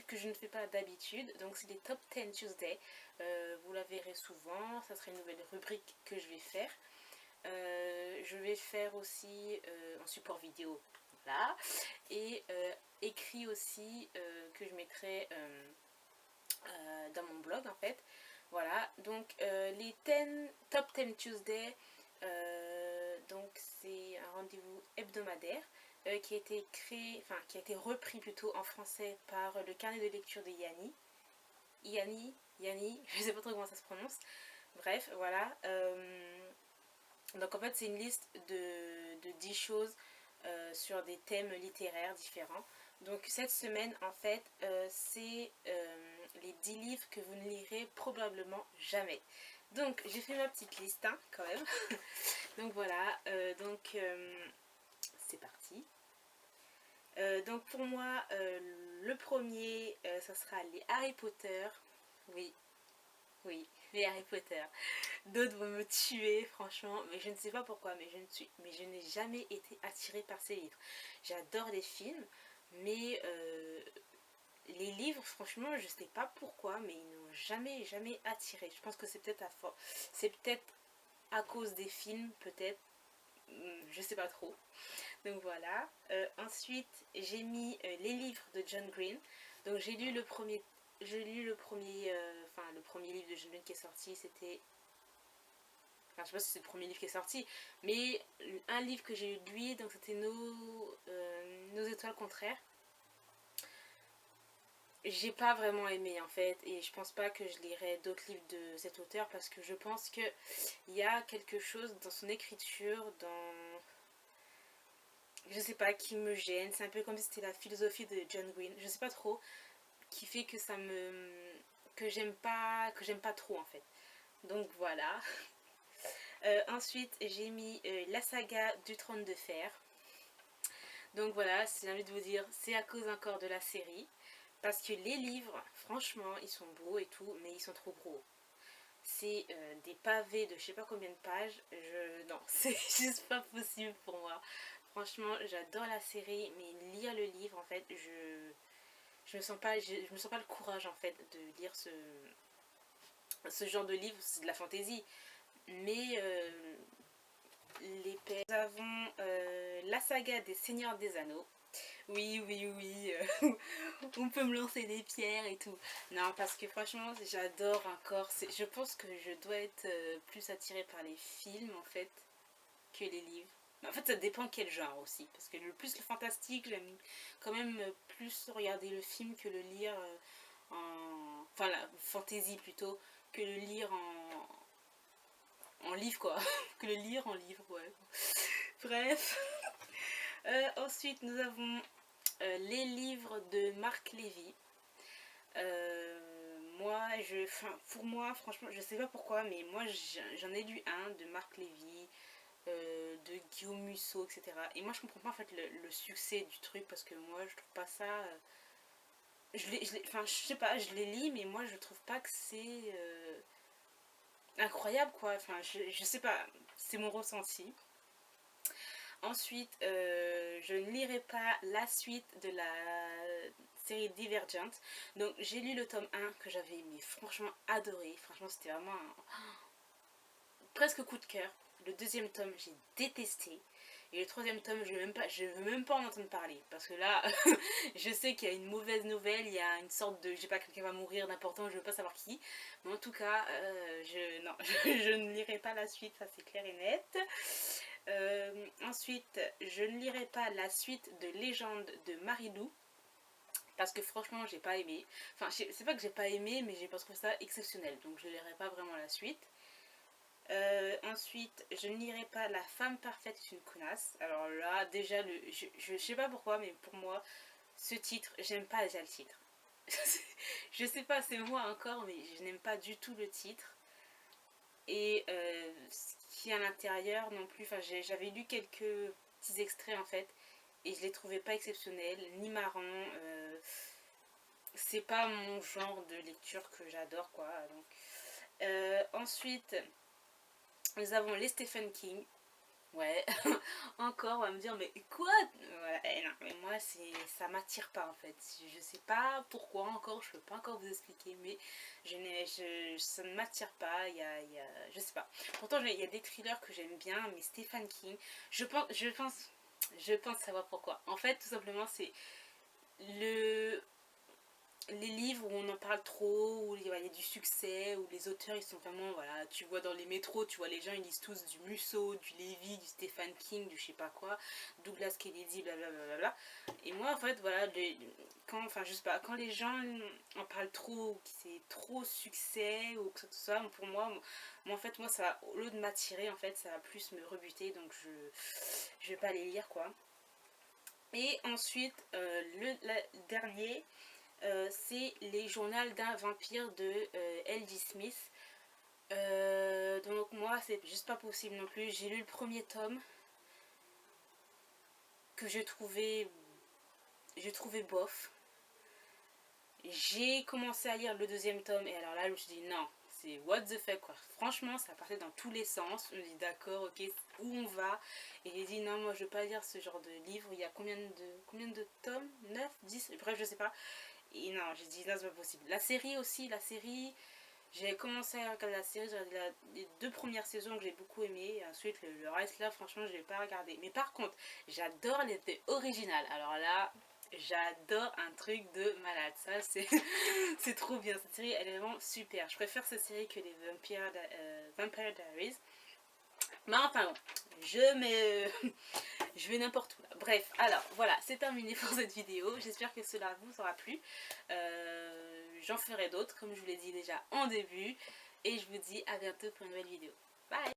que je ne fais pas d'habitude. Donc c'est les Top 10 Tuesday. Vous la verrez souvent, ça sera une nouvelle rubrique que je vais faire. Je vais faire aussi en support vidéo, là, et écrit aussi que je mettrai dans mon blog en fait. Voilà, donc les Top 10 Tuesday, donc c'est un rendez-vous hebdomadaire qui a été créé, enfin qui a été repris plutôt en français par le carnet de lecture de Yanni, je sais pas trop comment ça se prononce. Bref, voilà. Donc en fait c'est une liste de 10 choses sur des thèmes littéraires différents. Donc cette semaine en fait c'est les 10 livres que vous ne lirez probablement jamais. Donc j'ai fait ma petite liste hein, quand même. Donc voilà, c'est parti. Donc pour moi le premier ça sera les Harry Potter. Oui, oui, les Harry Potter. D'autres vont me tuer, franchement, mais je ne sais pas pourquoi, mais je n'ai jamais été attirée par ces livres. J'adore les films, mais les livres, franchement, je ne sais pas pourquoi, mais ils n'ont jamais attiré. Je pense que c'est peut-être à cause des films, peut-être, je sais pas trop. Donc voilà. Ensuite, j'ai mis les livres de John Green. Donc j'ai lu le premier livre de John Green qui est sorti, c'était. Enfin, je sais pas si c'est le premier livre qui est sorti, mais un livre que j'ai lu de lui, donc c'était Nos étoiles contraires. J'ai pas vraiment aimé en fait, et je pense pas que je lirai d'autres livres de cet auteur parce que je pense que il y a quelque chose dans son écriture, je sais pas, qui me gêne. C'est un peu comme si c'était la philosophie de John Green, je sais pas trop, qui fait que que j'aime pas trop en fait. Donc voilà. Ensuite, j'ai mis la saga du trône de fer. Donc voilà, j'ai envie de vous dire, c'est à cause encore de la série. Parce que les livres, franchement, ils sont beaux et tout, mais ils sont trop gros. C'est des pavés de je sais pas combien de pages. Non, c'est juste pas possible pour moi. Franchement, j'adore la série, mais lire le livre, en fait, je me sens pas le courage, en fait, de lire ce genre de livre. C'est de la fantaisie. Mais nous avons la saga des Seigneurs des Anneaux. Oui, on peut me lancer des pierres et tout. Non, parce que franchement, j'adore encore. Je pense que je dois être plus attirée par les films en fait que les livres. Mais en fait, ça dépend quel genre aussi. Parce que le fantastique, j'aime quand même plus regarder le film que le lire enfin, la fantasy plutôt, que le lire en livre quoi. Que le lire en livre, ouais. Bref. Ensuite, nous avons les livres de Marc Lévy. Pour moi, franchement, je sais pas pourquoi, mais moi j'en ai lu un de Marc Lévy, de Guillaume Musso, etc. Et moi je comprends pas en fait le succès du truc parce que moi je trouve pas ça. Enfin, je sais pas, je les lis, mais moi je trouve pas que c'est incroyable quoi. Enfin, je sais pas, c'est mon ressenti. Ensuite, je ne lirai pas la suite de la série Divergent. Donc j'ai lu le tome 1 que j'avais mais franchement adoré. Franchement c'était vraiment presque coup de cœur. Le deuxième tome j'ai détesté. Et le troisième tome je veux même pas en entendre parler. Parce que là, je sais qu'il y a une mauvaise nouvelle, il y a une sorte de, je sais pas, quelqu'un va mourir d'important, je veux pas savoir qui. Mais en tout cas, non, je ne lirai pas la suite, ça c'est clair et net. Ensuite, je ne lirai pas la suite de Légende de Marilou parce que franchement, j'ai pas aimé. Enfin, c'est pas que j'ai pas aimé, mais j'ai pas trouvé ça exceptionnel, donc je ne lirai pas vraiment la suite. Ensuite, je ne lirai pas La femme parfaite est une connasse. Alors là, déjà, je sais pas pourquoi, mais pour moi, ce titre, j'aime pas déjà le titre. Je sais pas, c'est moi encore, mais je n'aime pas du tout le titre. Et ce qui est à l'intérieur non plus, enfin j'avais lu quelques petits extraits en fait et je les trouvais pas exceptionnels ni marrants, c'est pas mon genre de lecture que j'adore quoi. Donc ensuite nous avons les Stephen King. Ouais, encore, on va me dire, mais quoi? Voilà, non, mais moi, ça m'attire pas en fait. Je sais pas pourquoi encore, je peux pas encore vous expliquer, mais ça ne m'attire pas. Je sais pas. Pourtant, il y a des thrillers que j'aime bien, mais Stephen King, je pense savoir pourquoi. En fait, tout simplement, c'est le les livres où on en parle trop, où il y a du succès, où les auteurs ils sont vraiment, voilà, tu vois dans les métros, tu vois les gens ils lisent tous du Musso, du Lévy, du Stephen King, du je sais pas quoi, Douglas Kennedy, blablabla. Et moi en fait, voilà, enfin je sais pas, quand les gens en parlent trop, ou que c'est trop succès, ou que tout ça, pour moi en fait, moi ça, au lieu de m'attirer, en fait, ça va plus me rebuter, donc je vais pas les lire quoi. Et ensuite, dernier, c'est Les Journaux d'un vampire de L.D. Smith. Donc moi, c'est juste pas possible non plus. J'ai lu le premier tome que j'ai trouvé bof. J'ai commencé à lire le deuxième tome et alors là, je me suis dit non, c'est what the fuck quoi. Franchement, ça partait dans tous les sens. Je me dis d'accord, ok, où on va. Et j'ai dit non, moi je veux pas lire ce genre de livre. Il y a combien de tomes? 9, 10, bref, je sais pas. Et non, j'ai dit non, c'est pas possible. La série aussi, j'ai commencé à regarder la série, j'ai regardé les 2 premières saisons que j'ai beaucoup aimé. Et ensuite, le reste là, franchement, je l'ai pas regardé. Mais par contre, j'adore l'effet original. Alors là, j'adore un truc de malade. Ça, c'est c'est trop bien. Cette série, elle est vraiment super. Je préfère cette série que les Vampire Diaries. Mais enfin bon, je vais n'importe où là. Bref, alors voilà, c'est terminé pour cette vidéo. J'espère que cela vous aura plu. J'en ferai d'autres, comme je vous l'ai dit déjà en début. Et je vous dis à bientôt pour une nouvelle vidéo. Bye!